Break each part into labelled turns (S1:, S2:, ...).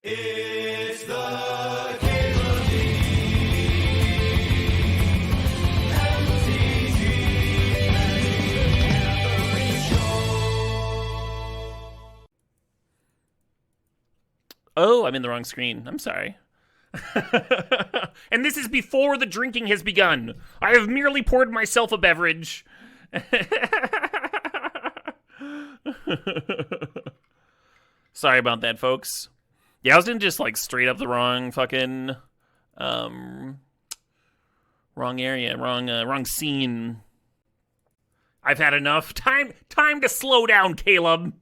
S1: It's the Caleb
S2: Oh, I'm in the wrong screen. I'm sorry. And this is before the drinking has begun. I have merely poured myself a beverage. Sorry about that, folks. Yeah, I was in just like straight up the wrong fucking wrong area, wrong scene. I've had enough. Time to slow down, Caleb.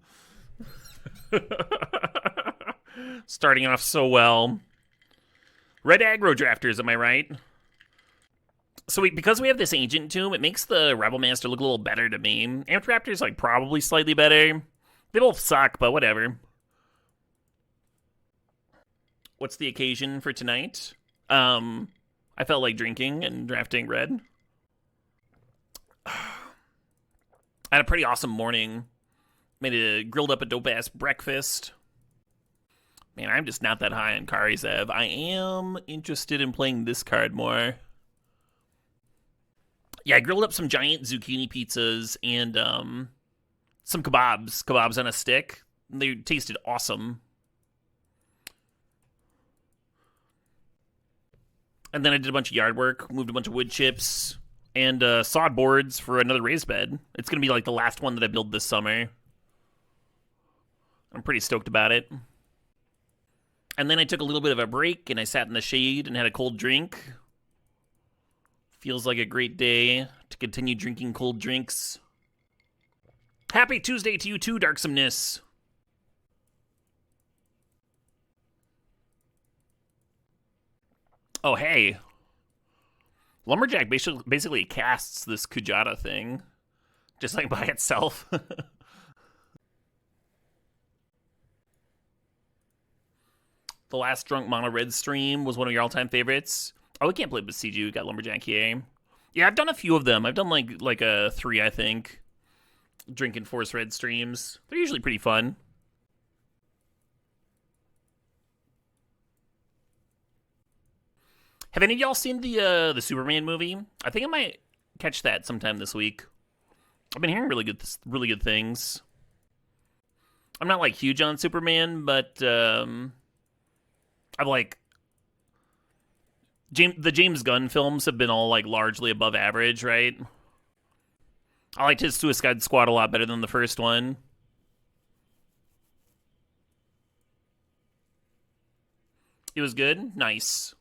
S2: Starting off so well. Red aggro drafters, am I right? So because we have this ancient tomb, it makes the Rebel Master look a little better to me. Amped Raptor's like probably slightly better. They both suck, but whatever. What's the occasion for tonight? I felt like drinking and drafting red. I had a pretty awesome morning. Grilled up a dope-ass breakfast. Man, I'm just not that high on Karizev. I am interested in playing this card more. Yeah, I grilled up some giant zucchini pizzas and some kebabs. Kebabs on a stick. They tasted awesome. And then I did a bunch of yard work, moved a bunch of wood chips, and sawed boards for another raised bed. It's going to be like the last one that I build this summer. I'm pretty stoked about it. And then I took a little bit of a break, and I sat in the shade and had a cold drink. Feels like a great day to continue drinking cold drinks. Happy Tuesday to you too, Darksomeness. Oh, hey. Lumberjack basically casts this Kujata thing. Just like by itself. The last Drunk Mono Red stream was one of your all-time favorites. Oh, we can't play Besiege. We got Lumberjack here. Yeah, I've done a few of them. I've done like a 3, I think. Drinking Force Red streams. They're usually pretty fun. Have any of y'all seen the Superman movie? I think I might catch that sometime this week. I've been hearing really good things. I'm not like huge on Superman, but I've like the James Gunn films have been all like largely above average, right? I liked his Suicide Squad a lot better than the first one. It was good? Nice.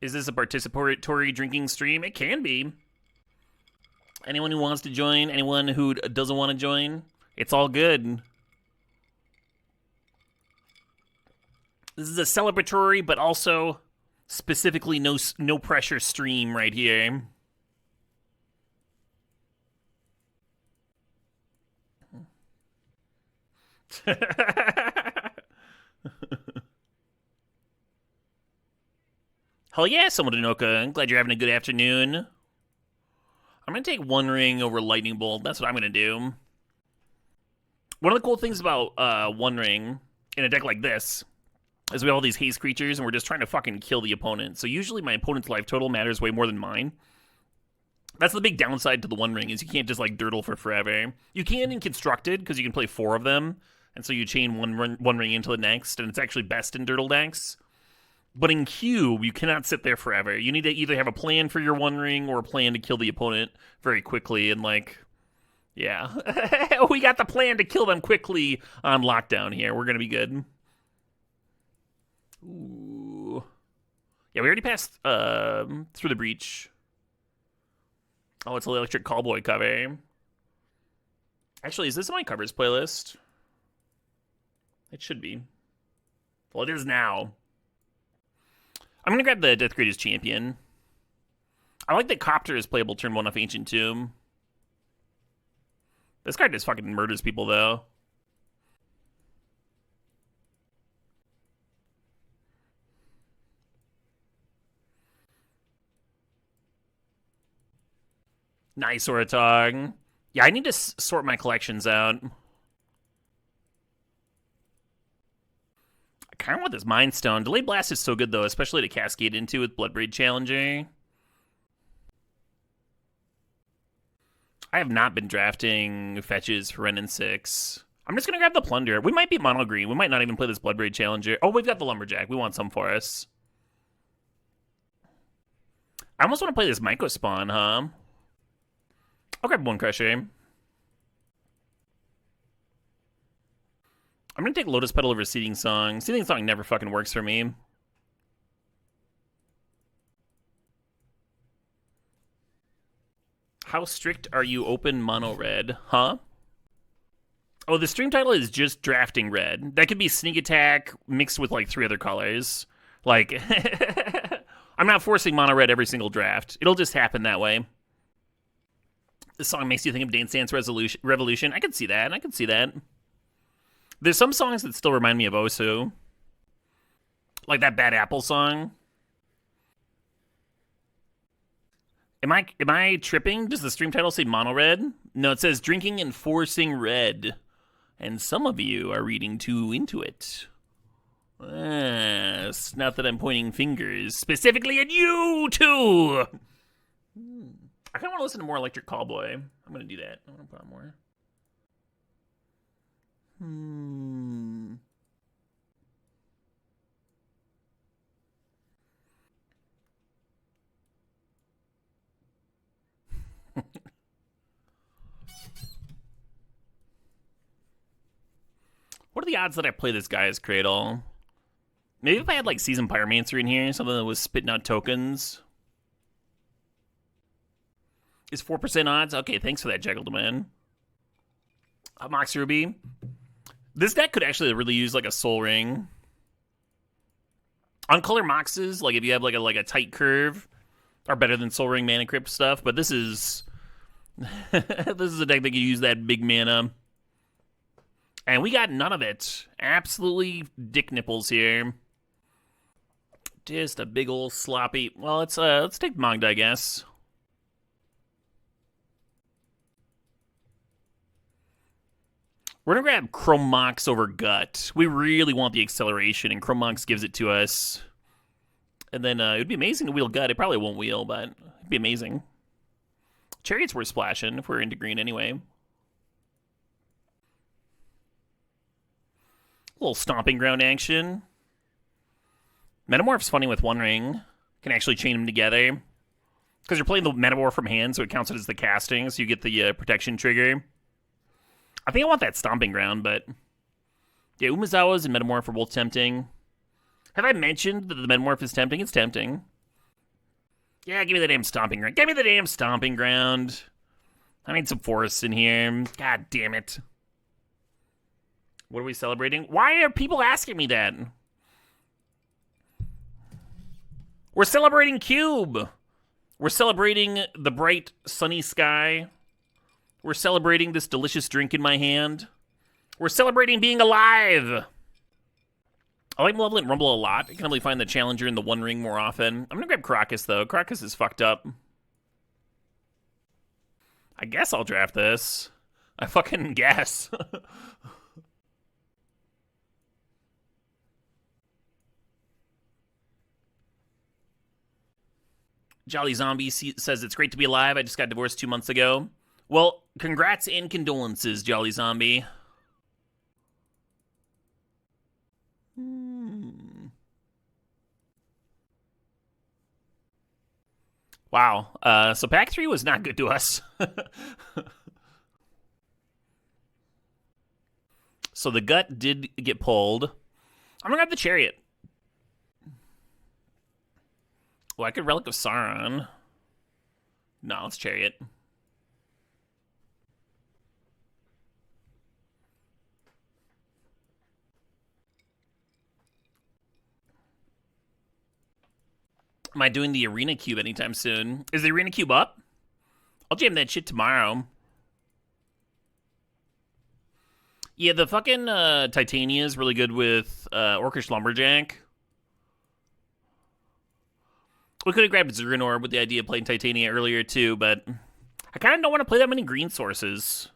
S2: Is this a participatory drinking stream? It can be. Anyone who wants to join, anyone who doesn't want to join, it's all good. This is a celebratory, but also specifically no pressure stream right here. Hell yeah, Somodonoka. I'm glad you're having a good afternoon. I'm going to take One Ring over Lightning Bolt. That's what I'm going to do. One of the cool things about One Ring in a deck like this is we have all these haste creatures, and we're just trying to fucking kill the opponent. So usually my opponent's life total matters way more than mine. That's the big downside to the One Ring, is you can't just, like, dirtle for forever. You can in Constructed, because you can play 4 of them, and so you chain one ring into the next, and it's actually best in dirtle decks. But in Cube, you cannot sit there forever. You need to either have a plan for your One Ring or a plan to kill the opponent very quickly, and, like, yeah. We got the plan to kill them quickly on lockdown here. We're going to be good. Ooh. Yeah, we already passed through the breach. Oh, it's an Electric Callboy cover. Actually, is this on my covers playlist? It should be. Well, it is now. I'm going to grab the Death Greatest Champion. I like that Copter is playable turn 1 off Ancient Tomb. This card just fucking murders people, though. Nice, Oratog. Yeah, I need to sort my collections out. I kind of want this Mind Stone. Delayed Blast is so good, though, especially to cascade into with Bloodbraid Challenger. I have not been drafting fetches for Ren and 6. I'm just going to grab the Plunder. We might be mono green. We might not even play this Bloodbraid Challenger. Oh, we've got the Lumberjack. We want some for us. I almost want to play this Myco Spawn, huh? I'll grab Bone Crusher. I'm going to take Lotus Petal over Seething Song. Seething Song never fucking works for me. How strict are you open mono red? Huh? Oh, the stream title is just drafting red. That could be Sneak Attack mixed with like 3 other colors. Like, I'm not forcing mono red every single draft. It'll just happen that way. This song makes you think of Dance Dance Revolution. I can see that. I can see that. There's some songs that still remind me of Osu. Like that Bad Apple song. Am I tripping? Does the stream title say mono red? No, it says drinking and forcing red. And some of you are reading too into it. It's not that I'm pointing fingers. Specifically at you two! I kind of want to listen to more Electric Callboy. I'm going to do that. I want to put on more. What are the odds that I play this guy as Cradle? Maybe if I had like Seasoned Pyromancer in here, something that was spitting out tokens. Is 4% odds? Okay, thanks for that, Jaggelman. Mox Ruby. This deck could actually really use like a Soul Ring. On color Moxes, like if you have like a tight curve, are better than Soul Ring Mana Crypt stuff, but this is this is a deck that can use that big mana. And we got none of it. Absolutely dick nipples here. Just a big old sloppy. Well, let's take Magda, I guess. We're gonna grab Chrome Mox over Gut. We really want the acceleration, and Chrome Mox gives it to us. And then it would be amazing to wheel Gut. It probably won't wheel, but it'd be amazing. Chariot's worth splashing if we're into green anyway. A little Stomping Ground action. Metamorph's funny with One Ring. Can actually chain them together. Because you're playing the Metamorph from hand, so it counts it as the casting, so you get the protection trigger. I think I want that Stomping Ground, but... yeah, Umezawa's and Metamorph are both tempting. Have I mentioned that the Metamorph is tempting? It's tempting. Yeah, give me the damn Stomping Ground. Give me the damn Stomping Ground. I need some forests in here. God damn it. What are we celebrating? Why are people asking me that? We're celebrating Cube. We're celebrating the bright, sunny sky. We're celebrating this delicious drink in my hand. We're celebrating being alive. I like Malevolent Rumble a lot. I can only find the Challenger in the One Ring more often. I'm going to grab Crocus, though. Crocus is fucked up. I guess I'll draft this. I fucking guess. Jolly Zombie says, it's great to be alive. I just got divorced 2 months ago. Well, congrats and condolences, Jolly Zombie. Wow. So pack 3 was not good to us. So the Gut did get pulled. I'm gonna grab the Chariot. Well, I could Relic of Sauron. No, it's Chariot. Am I doing the Arena Cube anytime soon? Is the Arena Cube up? I'll jam that shit tomorrow. Yeah, the fucking Titania is really good with Orcish Lumberjack. We could have grabbed Zerganor with the idea of playing Titania earlier too, but I kind of don't want to play that many green sources.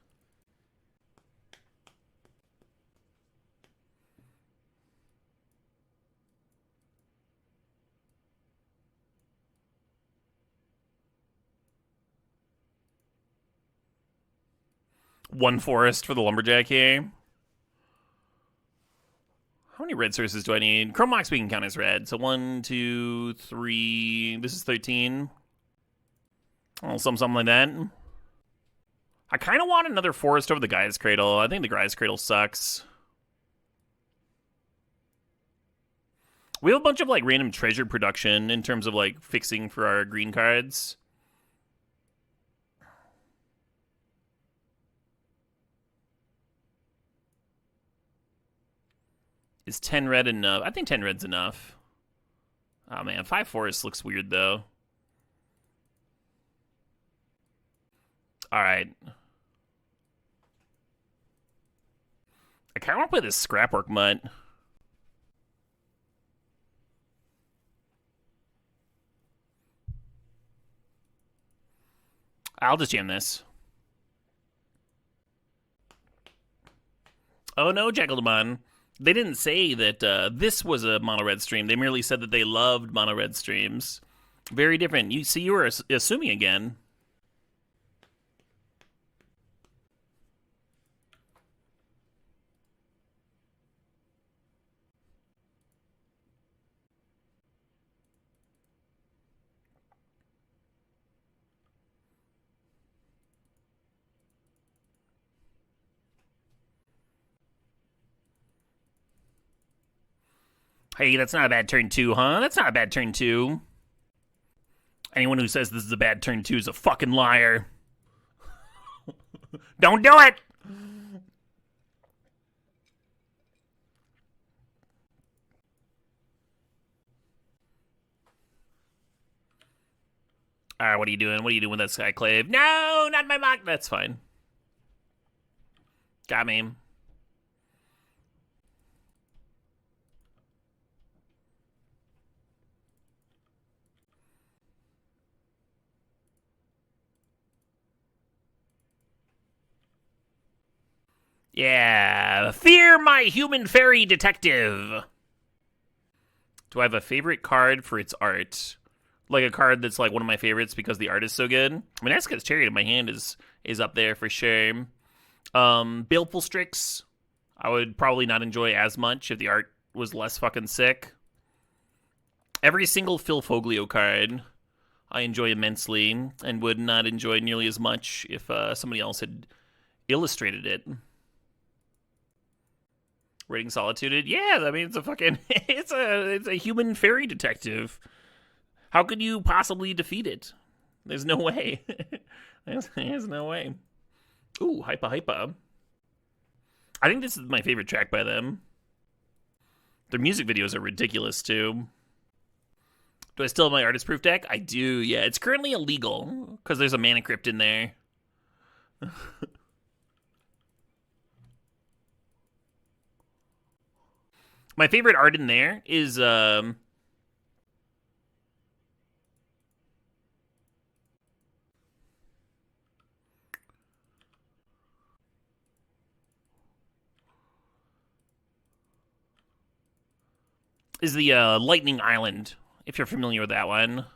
S2: 1 forest for the lumberjack here. How many red sources do I need? Chrome Mox we can count as red. So 1, 2, 3. This is 13. Oh, something like that. I kind of want another forest over the Guy's Cradle. I think the Guy's Cradle sucks. We have a bunch of like random treasure production in terms of like fixing for our green cards. Is 10 red enough? I think 10 red's enough. Oh man, 5 forest looks weird though. Alright. I kind of want to play this Scrapwork Mutt. I'll just jam this. Oh no, Jackaldaman. They didn't say that this was a mono-red stream. They merely said that they loved mono-red streams. Very different. You see, you were assuming again. Hey, that's not a bad turn 2, huh? That's not a bad turn 2. Anyone who says this is a bad turn 2 is a fucking liar. Don't do it! Alright, what are you doing? What are you doing with that Skyclave? No, not my mock. That's fine. Got me. Yeah, fear my human fairy detective. Do I have a favorite card for its art? Like a card that's like one of my favorites because the art is so good. I mean, Eska's Chariot in my hand is up there for sure. Baleful Strix, I would probably not enjoy as much if the art was less fucking sick. Every single Phil Foglio card I enjoy immensely and would not enjoy nearly as much if somebody else had illustrated it. Rating Solitude? Yeah, I mean, it's a fucking... it's a human fairy detective. How could you possibly defeat it? There's no way. There's no way. Ooh, Hypa. I think this is my favorite track by them. Their music videos are ridiculous, too. Do I still have my Artist Proof deck? I do, yeah. It's currently illegal, because there's a Mana Crypt in there. My favorite art in there is the Lightning Island, if you're familiar with that one.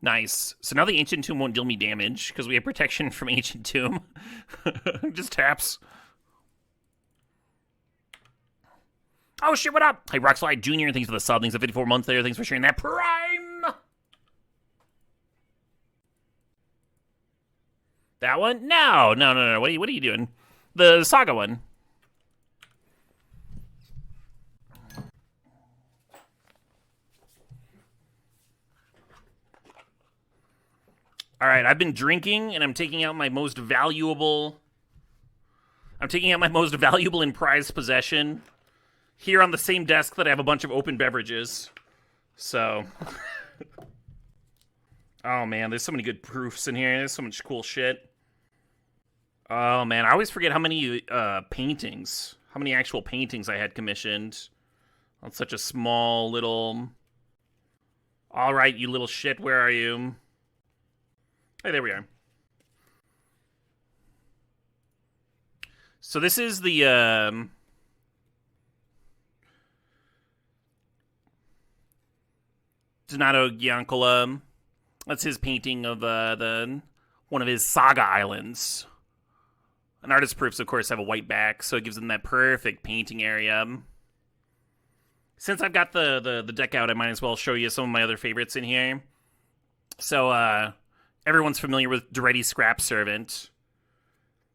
S2: Nice. So now the Ancient Tomb won't deal me damage, because we have protection from Ancient Tomb. Just taps. Oh shit, what up? Hey, Rockslide Jr., thanks for the sub. Thanks for 54 months there. Thanks for sharing that Prime! That one? No. What are you doing? The Saga one. All right, I've been drinking, and I'm taking out my most valuable... and prized possession here on the same desk that I have a bunch of open beverages. So... oh, man, there's so many good proofs in here. There's so much cool shit. Oh, man, I always forget how many paintings, how many actual paintings I had commissioned on such a small little... All right, you little shit, where are you? Hey, there we are. So this is the Donato Giancola. That's his painting of the one of his Saga Islands. And artist proofs, of course, have a white back, so it gives them that perfect painting area. Since I've got the deck out, I might as well show you some of my other favorites in here. So, everyone's familiar with Duretti Scrap Servant.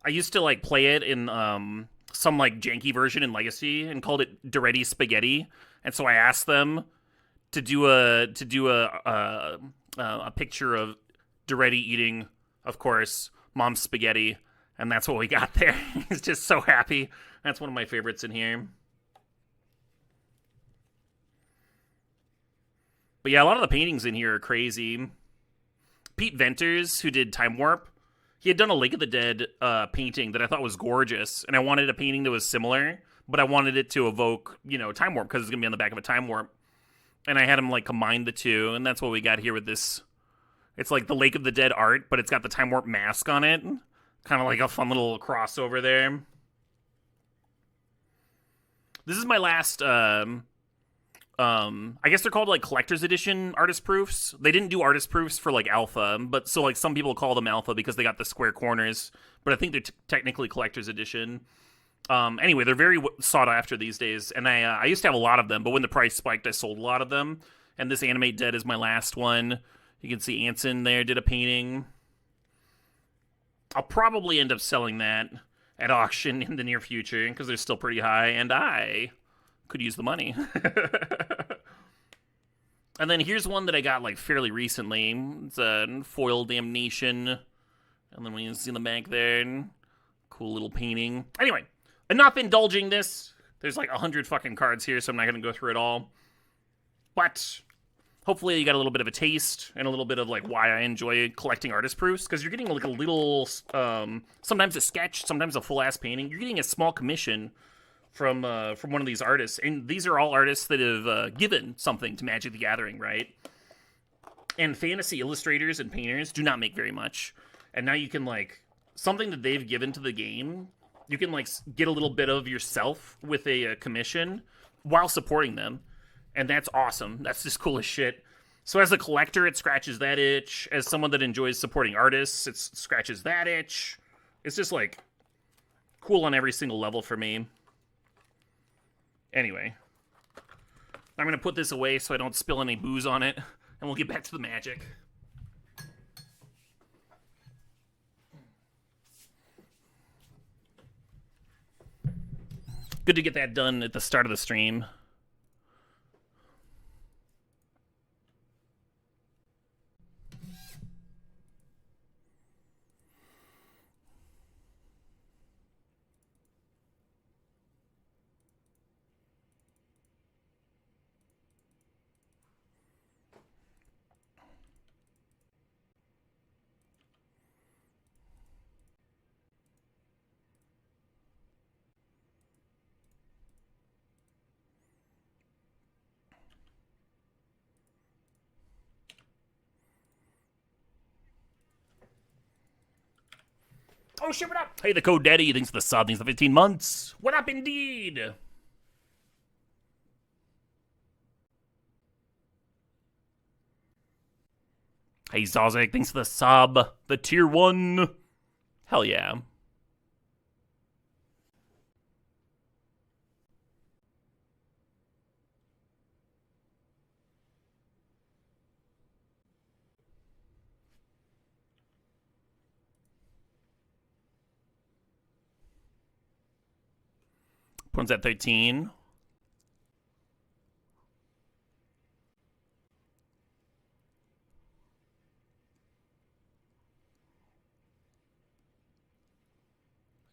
S2: I used to, like, play it in, some, like, janky version in Legacy and called it Duretti Spaghetti. And so I asked them to do a picture of Duretti eating, of course, Mom's spaghetti. And that's what we got there. He's just so happy. That's one of my favorites in here. But yeah, a lot of the paintings in here are crazy. Pete Venters, who did Time Warp, he had done a Lake of the Dead painting that I thought was gorgeous. And I wanted a painting that was similar, but I wanted it to evoke, Time Warp, because it's going to be on the back of a Time Warp. And I had him, like, combine the two, and that's what we got here with this. It's like the Lake of the Dead art, but it's got the Time Warp mask on it. Kind of like a fun little crossover there. This is my last, I guess they're called, like, collector's edition artist proofs. They didn't do artist proofs for, like, alpha, but so, like, some people call them alpha because they got the square corners, but I think they're technically collector's edition. Anyway, they're very sought after these days, and I used to have a lot of them, but when the price spiked, I sold a lot of them, and this Animate Dead is my last one. You can see Anson there did a painting. I'll probably end up selling that at auction in the near future, because they're still pretty high, and I could use the money. And then here's one that I got, like, fairly recently. It's a Foil Damnation, and then we can see the back there. Cool little painting. Anyway, enough indulging this. There's like 100 fucking cards here, so I'm not going to go through it all. But hopefully you got a little bit of a taste and a little bit of, like, why I enjoy collecting artist proofs, because you're getting, like, a little, sometimes a sketch, sometimes a full-ass painting. You're getting a small commission from one of these artists, and these are all artists that have given something to Magic the Gathering, right? And fantasy illustrators and painters do not make very much, and now you can, like, something that they've given to the game, you can, like, get a little bit of yourself with a commission while supporting them. And that's awesome. That's just cool as shit. So as a collector, it scratches that itch. As someone that enjoys supporting artists, it scratches that itch. It's just, like, cool on every single level for me. Anyway, I'm going to put this away so I don't spill any booze on it, and we'll get back to the Magic. Good to get that done at the start of the stream. Oh shit, what up? Hey, the Code Daddy, thanks for the sub, thanks for the 15 months. What up, indeed? Hey, Zozek, thanks for the sub. The tier 1. Hell yeah. One's at 13.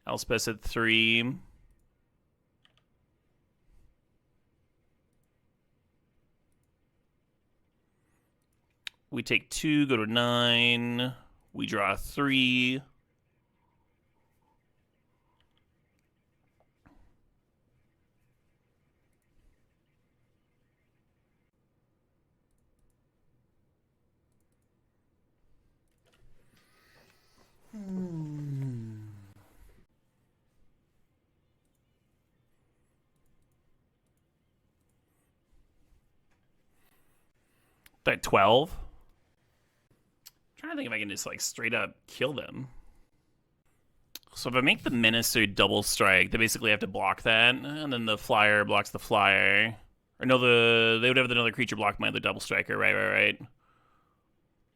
S2: Elspeth at 3. We take 2, go to 9. We draw 3. They're at 12. I'm trying to think if I can just like straight up kill them. So if I make the Minister double strike, they basically have to block that, and then the flyer blocks the flyer. Or no, they would have another creature block my other double striker. Right.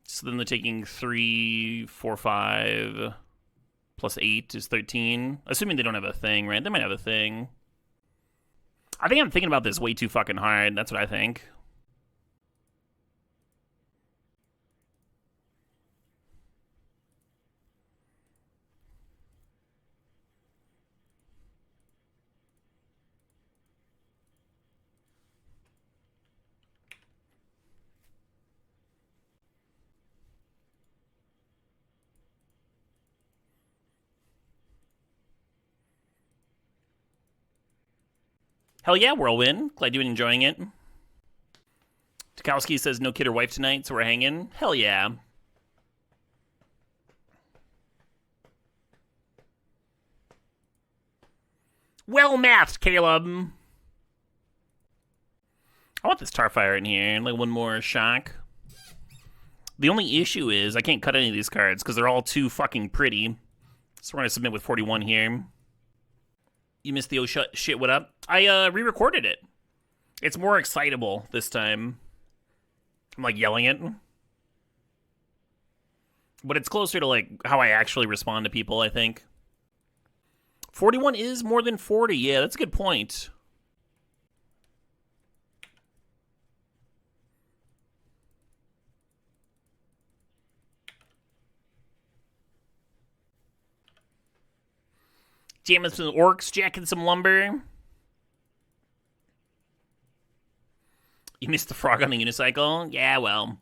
S2: So then they're taking 3, 4, 5, plus 8 is 13. Assuming they don't have a thing, right? They might have a thing. I think I'm thinking about this way too fucking hard. That's what I think. Hell yeah, Whirlwind. Glad you've been enjoying it. Tukowski says no kid or wife tonight, so we're hanging. Hell yeah. Well mathed, Caleb. I want this Starfire in here. Like one more shock. The only issue is I can't cut any of these cards because they're all too fucking pretty. So we're going to submit with 41 here. You missed the oh shit, what up? I re-recorded it. It's more excitable this time. I'm like yelling it. But it's closer to like how I actually respond to people, I think. 41 is more than 40. Yeah, that's a good point. Jamming some orcs, jacking some lumber. You missed the frog on the unicycle? Yeah, well.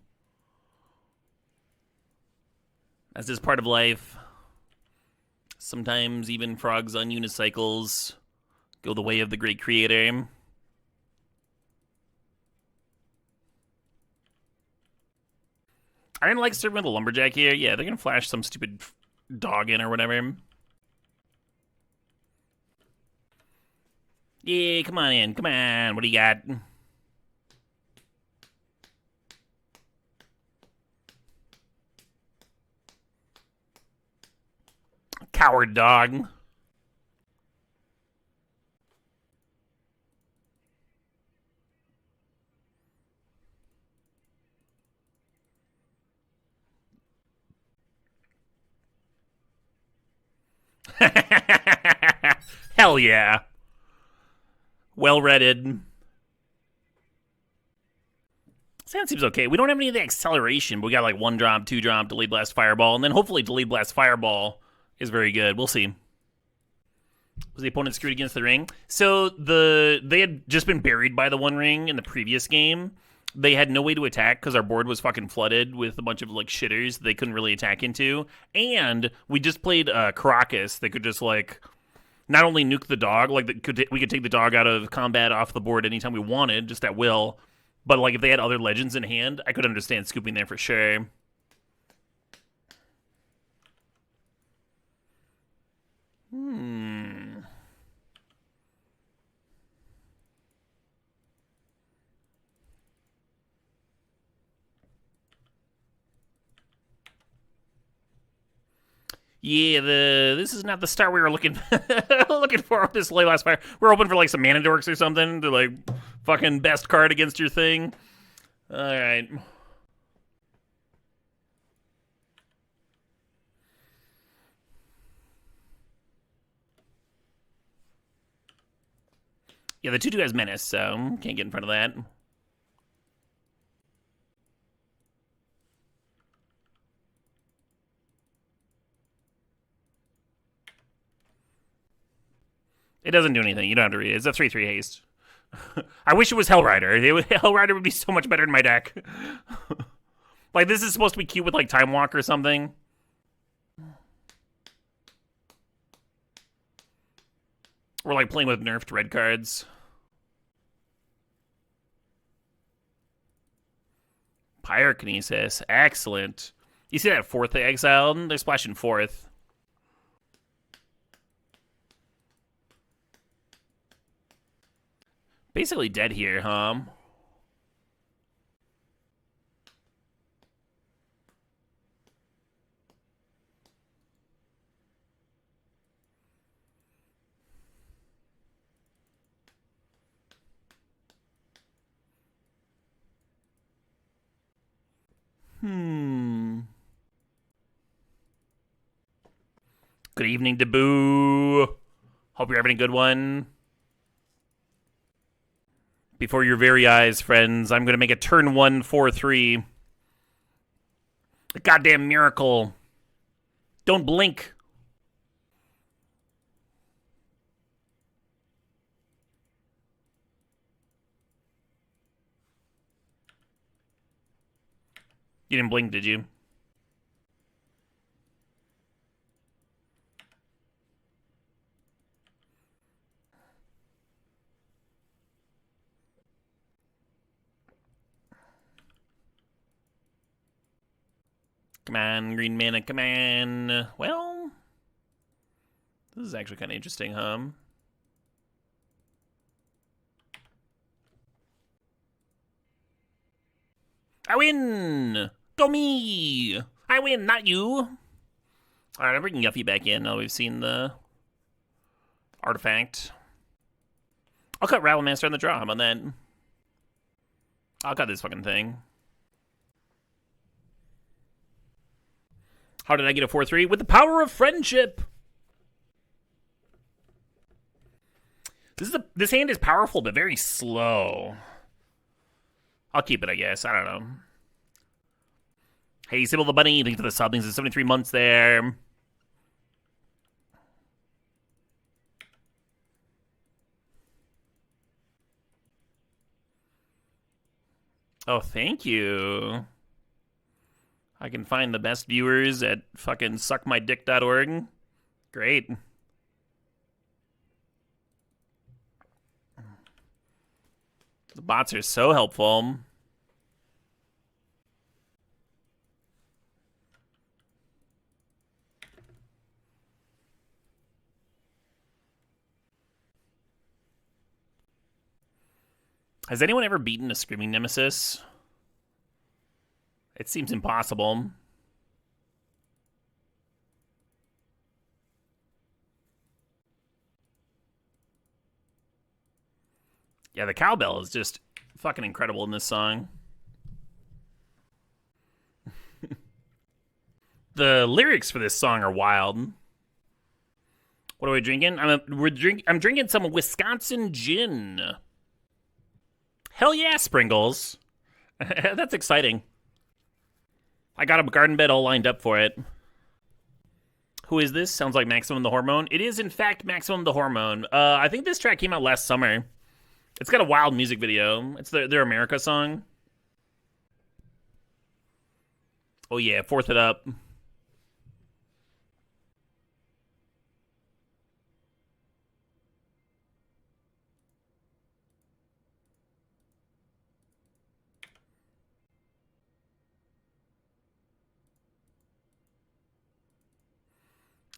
S2: That's just part of life. Sometimes even frogs on unicycles go the way of the great creator. I didn't like serving with a lumberjack here. Yeah, they're gonna flash some stupid dog in or whatever. Yeah, come on in. Come on. What do you got? Coward dog. Hell yeah. Well-readed. That seems okay. We don't have any of the acceleration, but we got like 1-drop, 2-drop, Delayed Blast Fireball, and then hopefully Delayed Blast Fireball is very good. We'll see. Was the opponent screwed against the ring? So they had just been buried by the one ring in the previous game. They had no way to attack because our board was fucking flooded with a bunch of like shitters they couldn't really attack into. And we just played Caracas that could just like not only nuke the dog, like we could take the dog out of combat off the board anytime we wanted, just at will. But like if they had other legends in hand, I could understand scooping there for sure. Yeah, this is not the start we were looking for with this Lay Last Fire. We're hoping for like some mana dorks or something to like fucking best card against your thing. All right. Yeah, the 2/2 has Menace, so can't get in front of that. It doesn't do anything. You don't have to read it. It's a 3/3 haste. I wish it was Hellrider. Hellrider would be so much better in my deck. Like, this is supposed to be cute with, like, Time Walk or something. Or, like, playing with nerfed red cards. Pyrokinesis. Excellent. You see that 4th they exiled? They're splashing 4th. Basically dead here, huh? Good evening, Deboo. Hope you're having a good one. Before your very eyes, friends, I'm going to make a turn 1 4-3. A goddamn miracle. Don't blink. You didn't blink, did you? Come on, green mana, come on. Well, this is actually kind of interesting, huh? I win! Go me! I win, not you! Alright, I'm bringing Yuffie back in now we've seen the artifact. I'll cut Rattlemaster on the draw. How about that? I'll cut this fucking thing. How did I get a 4-3? With the power of friendship! This hand is powerful, but very slow. I'll keep it, I guess. I don't know. Hey, Sybil the Bunny, thanks for the sub. Thanks for 73 months there. Oh, thank you. I can find the best viewers at fucking suckmydick.org. Great. The bots are so helpful. Has anyone ever beaten a Screaming Nemesis? It seems impossible. Yeah, the cowbell is just fucking incredible in this song. The lyrics for this song are wild. What are we drinking? I'm drinking some Wisconsin gin. Hell yeah, Sprinkles. That's exciting. I got a garden bed all lined up for it. Who is this? Sounds like Maximum the Hormone. It is, in fact, Maximum the Hormone. I think this track came out last summer. It's got a wild music video. It's their America song. Oh yeah, fourth it up.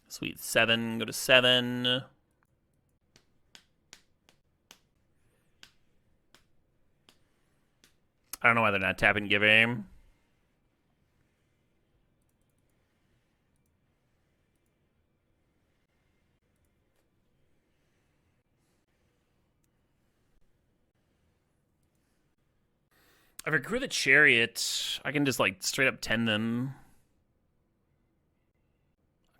S2: Sweet 7, go to 7. I don't know why they're not tapping give aim. If I accrue the Chariot, I can just like straight up 10 them.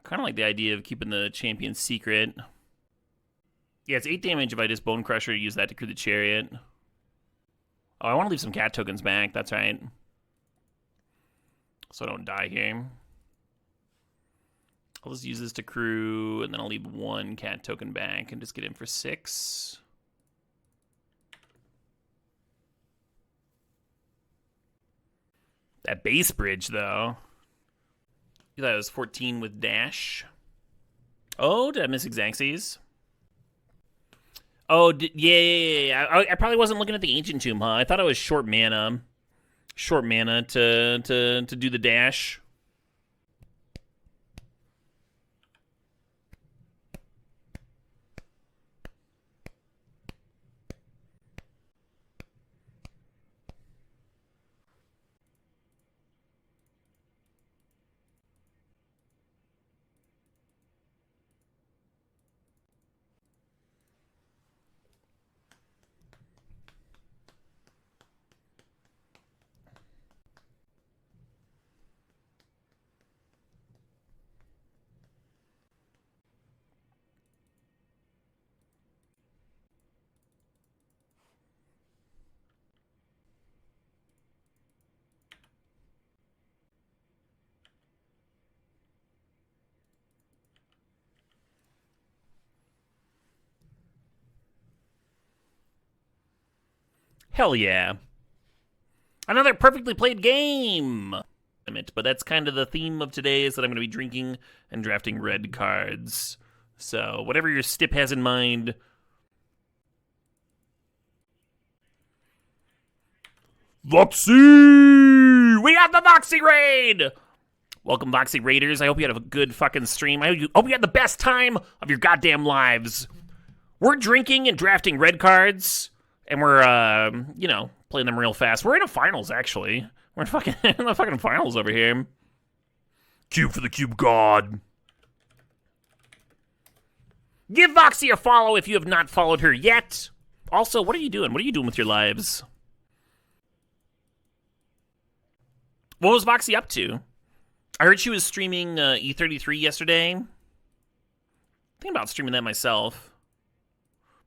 S2: Kind of like the idea of keeping the champion secret. Yeah, it's 8 damage if I just Bone Crusher, use that to accrue the Chariot. Oh, I want to leave some cat tokens back. That's right. So I don't die here. I'll just use this to crew, and then I'll leave 1 cat token back and just get in for 6. That base bridge, though. You thought it was 14 with dash. Oh, did I miss Xaxes? Oh, yeah. I probably wasn't looking at the Ancient Tomb, huh? I thought it was short mana. Short mana to do the dash. Hell yeah. Another perfectly played game! But that's kind of the theme of today, is that I'm going to be drinking and drafting red cards. So, whatever your stip has in mind. Voxy! We got the Voxy Raid! Welcome, Voxy Raiders. I hope you had a good fucking stream. I hope you had the best time of your goddamn lives. We're drinking and drafting red cards, and we're, playing them real fast. We're in a finals, actually. We're in the fucking finals over here. Cube for the Cube God. Give Voxy a follow if you have not followed her yet. Also, what are you doing? What are you doing with your lives? What was Voxy up to? I heard she was streaming E33 yesterday. Thinking about streaming that myself.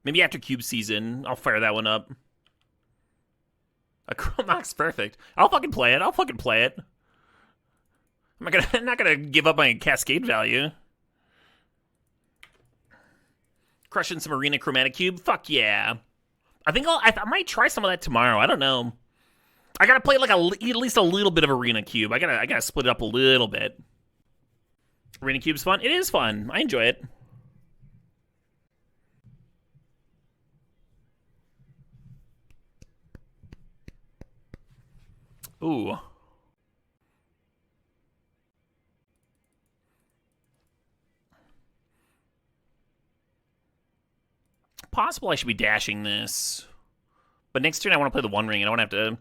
S2: Maybe after Cube season, I'll fire that one up. A Chromox, perfect. I'll fucking play it. I'm not gonna give up my Cascade value. Crushing some Arena Chromatic Cube? Fuck yeah. I might try some of that tomorrow. I don't know. I gotta play like at least a little bit of Arena Cube. I gotta split it up a little bit. Arena Cube's fun? It is fun. I enjoy it. Ooh. Possible I should be dashing this. But next turn I want to play the One Ring. I don't have to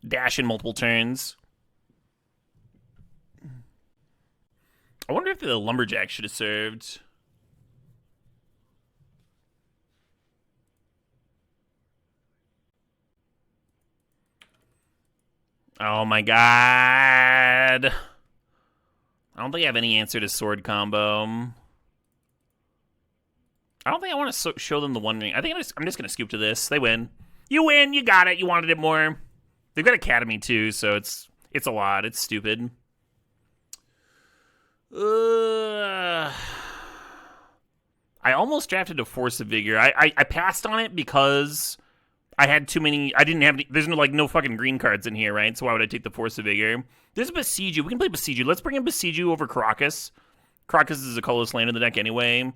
S2: dash in multiple turns. I wonder if the Lumberjack should have served. Oh my god. I don't think I have any answer to sword combo. I don't think I want to show them the One Ring. I think I'm just going to scoop to this. They win. You win. You got it. You wanted it more. They've got Academy too, so it's a lot. It's stupid. I almost drafted a Force of Vigor. I passed on it because I had too many. I didn't have. There's no fucking green cards in here, right? So why would I take the Force of Vigor? There's a Besiju. We can play Besiju. Let's bring in Besiju over Caracas. Caracas is a colorless land in the deck anyway.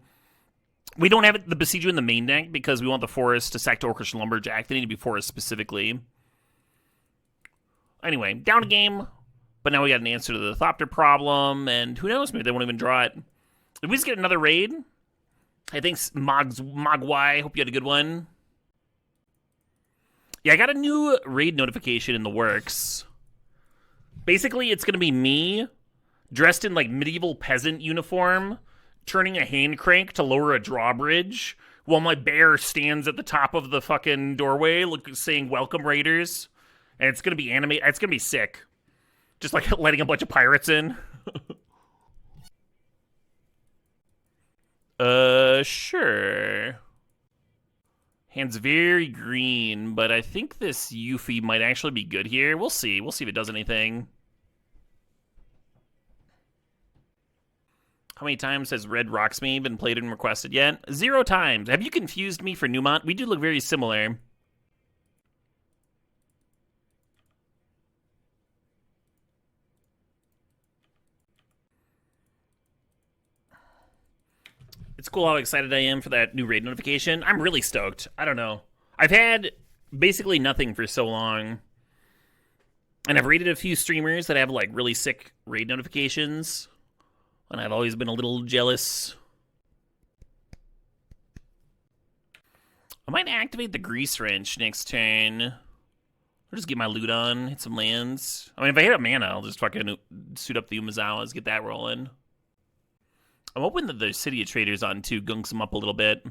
S2: We don't have the Besiju in the main deck because we want the Forest to sack to Orcish Lumberjack. They need to be Forest specifically. Anyway, down a game. But now we got an answer to the Thopter problem, and who knows, maybe they won't even draw it. If we just get another raid, I think Mogwai, hope you had a good one. Yeah, I got a new raid notification in the works. Basically, it's going to be me, dressed in, like, medieval peasant uniform, turning a hand crank to lower a drawbridge, while my bear stands at the top of the fucking doorway, saying, "Welcome, raiders." And it's going to be animated. It's going to be sick. Just, like, letting a bunch of pirates in. Sure. Hand's very green, but I think this Yuffie might actually be good here. We'll see. We'll see if it does anything. How many times has Red Rocksmith been played and requested yet? 0 times. Have you confused me for Newmont? We do look very similar. It's cool how excited I am for that new raid notification. I'm really stoked. I don't know. I've had basically nothing for so long. And I've raided a few streamers that have, like, really sick raid notifications. And I've always been a little jealous. I might activate the Grease Wrench next turn. I'll just get my loot on, hit some lands. I mean, if I hit a mana, I'll just fucking suit up the Umazawas, get that rolling. I'm hoping that the City of Traders on too gunks them up a little bit.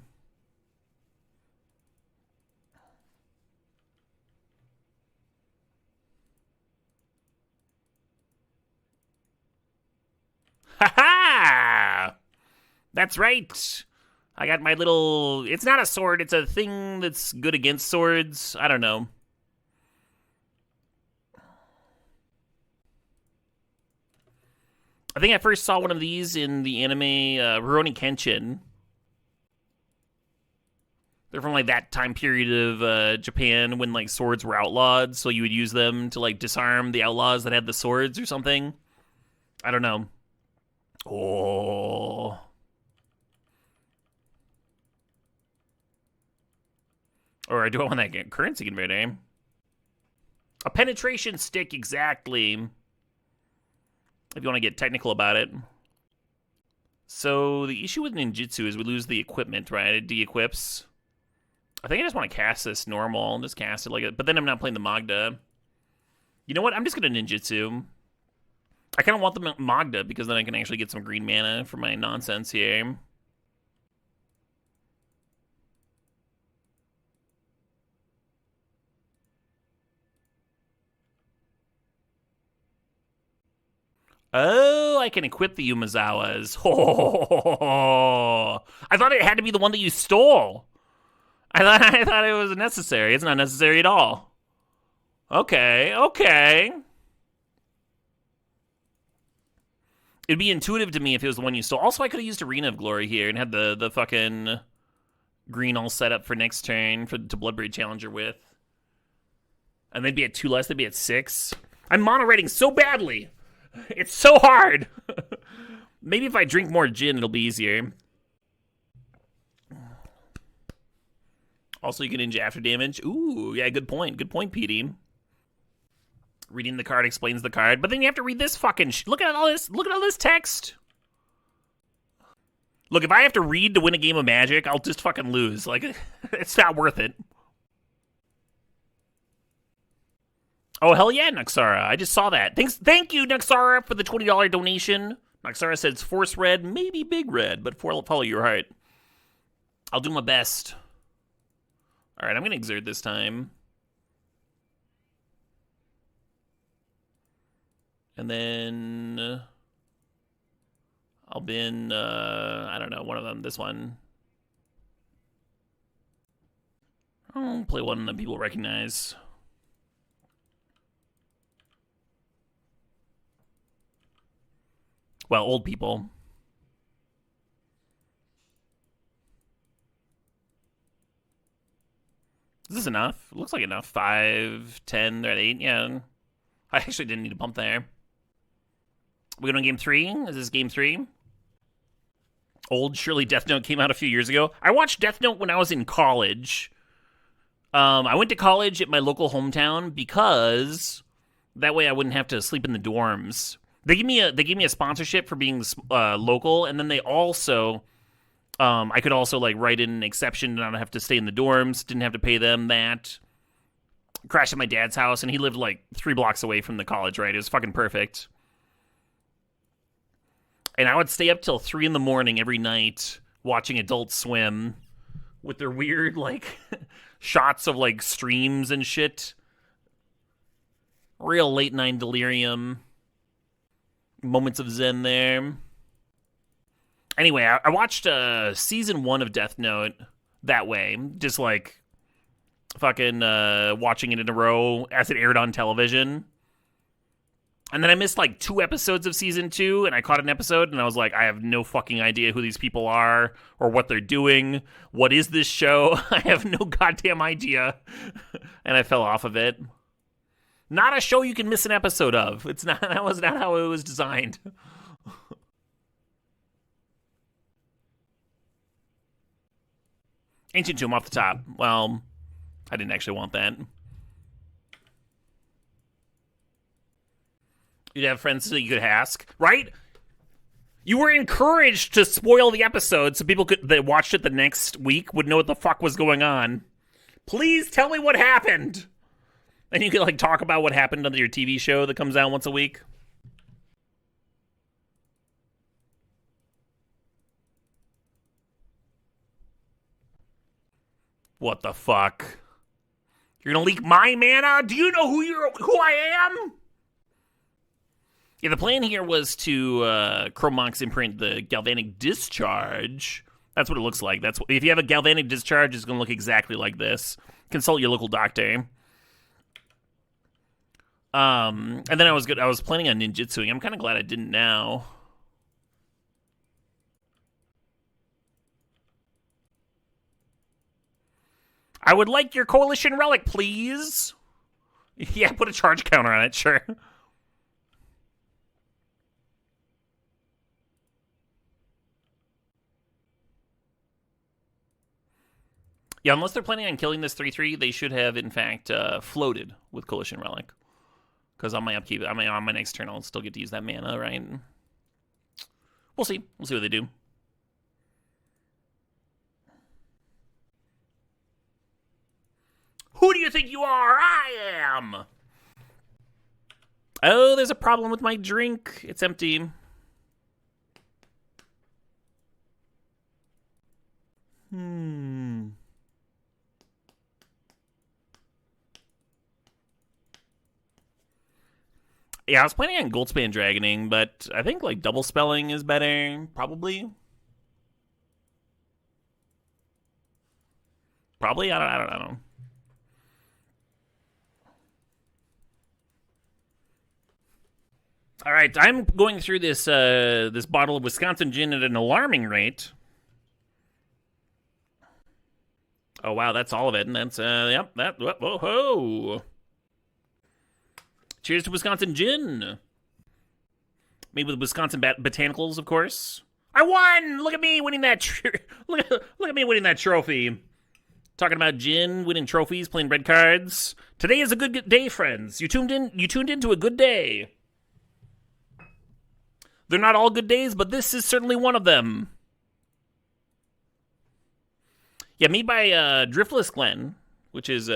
S2: Ha-ha! That's right. I got my little... It's not a sword. It's a thing that's good against swords. I don't know. I think I first saw one of these in the anime Rurouni Kenshin. They're from like that time period of Japan when like swords were outlawed, so you would use them to like disarm the outlaws that had the swords or something. I don't know. Oh. Or do I want that currency converter? A penetration stick, exactly. If you want to get technical about it. So the issue with ninjutsu is we lose the equipment, right? It de-equips. I think I just want to cast this normal. Just cast it like it. But then I'm not playing the Magda. You know what? I'm just going to ninjutsu. I kind of want the Magda because then I can actually get some green mana for my nonsense here. Oh, I can equip the Yumazawas. Oh, I thought it had to be the one that you stole. I thought it was necessary. It's not necessary at all. Okay, okay. It'd be intuitive to me if it was the one you stole. Also, I could have used Arena of Glory here and had the fucking green all set up for next turn to Bloodbraid Challenger with. And they'd be at 2 less. They'd be at 6. I'm mono rating so badly. It's so hard. Maybe if I drink more gin, it'll be easier. Also, you can ninja after damage. Ooh, yeah, good point. Good point, PD. Reading the card explains the card, but then you have to read this fucking look at all this. Look at all this text. Look, if I have to read to win a game of Magic, I'll just fucking lose. Like, it's not worth it. Oh, hell yeah, Nuxara. I just saw that. Thank you, Nuxara, for the $20 donation. Nuxara says Force Red, maybe Big Red, but follow your heart. I'll do my best. All right, I'm going to exert this time. And then I'll bin, I don't know, one of them, this one. I'll play one that people recognize. Well, old people. Is this enough? It looks like enough. 5, 10, they're at 8. Yeah. I actually didn't need to pump there. We going to game 3? Is this game 3? Old Shirley Death Note came out a few years ago. I watched Death Note when I was in college. I went to college at my local hometown because that way I wouldn't have to sleep in the dorms. They gave me a sponsorship for being local, and then they also, I could also like write in an exception to not have to stay in the dorms. Didn't have to pay them that. Crashed at my dad's house, and he lived like 3 blocks away from the college. Right, it was fucking perfect. And I would stay up till 3 in the morning every night watching Adult Swim with their weird like shots of like streams and shit. Real late night delirium. Moments of zen there. Anyway, I watched season 1 of Death Note that way. Just like fucking watching it in a row as it aired on television. And then I missed like 2 episodes of season 2, and I caught an episode, and I was like, I have no fucking idea who these people are or what they're doing. What is this show? I have no goddamn idea. And I fell off of it. Not a show you can miss an episode of. It's not. That was not how it was designed. Ancient Tomb off the top. Well, I didn't actually want that. You'd have friends that you could ask, right? You were encouraged to spoil the episode so people that watched it the next week would know what the fuck was going on. Please tell me what happened. And you could like talk about what happened on your TV show that comes out once a week. What the fuck? You're gonna leak my mana? Do you know who I am? Yeah, the plan here was to Chrome Mox imprint the Galvanic Discharge. That's what it looks like. If you have a Galvanic Discharge, it's gonna look exactly like this. Consult your local doctor. And then I was planning on ninjutsuing. I'm kind of glad I didn't now. I would like your Coalition Relic, please. Yeah, put a charge counter on it, sure. Yeah, unless they're planning on killing this 3/3, they should have, in fact, floated with Coalition Relic. Because on my upkeep, on my next turn, I'll still get to use that mana, right? We'll see. We'll see what they do. Who do you think you are? I am! Oh, there's a problem with my drink. It's empty. Yeah, I was planning on Goldspan Dragoning, but I think, like, double spelling is better, probably. Probably? I don't know. All right, I'm going through this this bottle of Wisconsin gin at an alarming rate. Oh, wow, that's all of it, and that's, yep, that, whoa, ho. Cheers to Wisconsin gin. Made with Wisconsin botanicals, of course. I won! Look at me winning that, look at me winning that trophy. Talking about gin, winning trophies, playing red cards. Today is a good day, friends. You tuned into a good day. They're not all good days, but this is certainly one of them. Yeah, made by Driftless Glen, which is